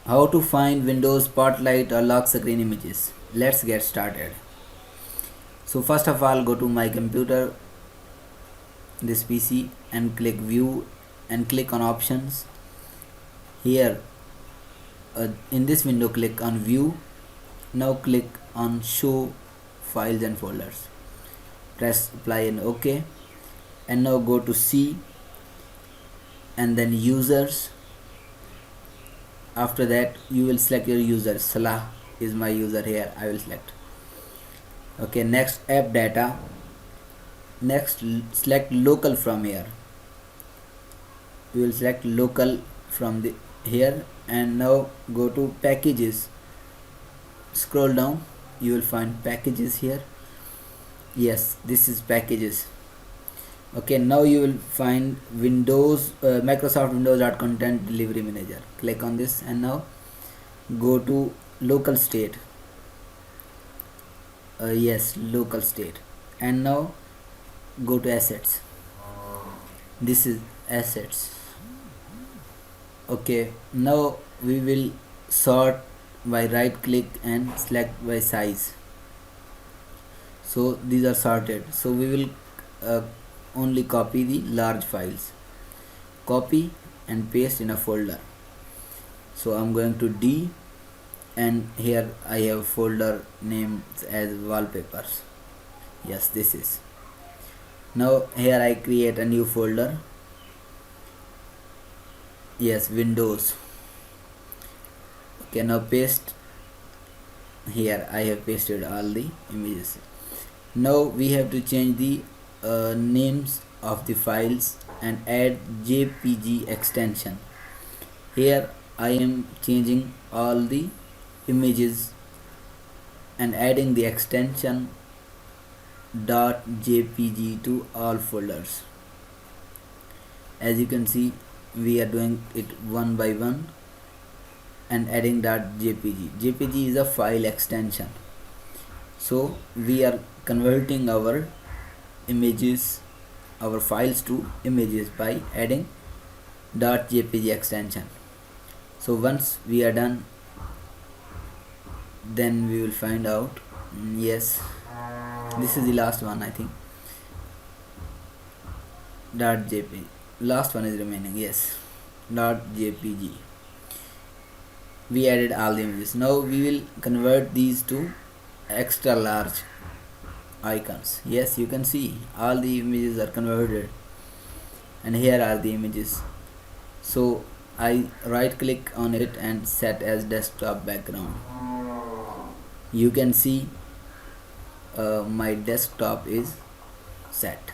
How to find Windows Spotlight or lock screen images. Let's get started. So first of all, go to my computer, this PC, and click view and click on options. Here in this window, click on view. Now click on show files and folders. Press apply and OK. And now go to C and then users. After that you will select your user. Salah is my user here. I will select. Okay, next app data. Next select local from here. We will select local from the here and now go to packages. Scroll down, you will find packages here. Yes, this is packages. Okay, now you will find Windows Microsoft Windows Content Delivery Manager. Click on this and now go to local state. Yes, local state, and now go to assets. This is assets. Okay, now we will sort by right click and select by size. So these are sorted. So we will only copy the large files, copy and paste in a folder. So I'm going to D, and here I have folder named as wallpapers. Yes, this is. Now here I create a new folder. Yes, Windows. Okay, now paste. Here I have pasted all the images. Now we have to change the names of the files and add JPG extension. Here I am changing all the images and adding the extension .jpg to all folders. As you can see, we are doing it one by one and adding .jpg. JPG is a file extension. So we are converting our images, our files to images by adding .jpg extension. So once we are done, then we will find out. Yes, this is the last one, I think. .jpg, last one is remaining. Yes, .jpg. We added all the images. Now we will convert these to extra large icons. Yes, you can see all the images are converted, and here are the images. So I right click on it and set as desktop background. You can see my desktop is set.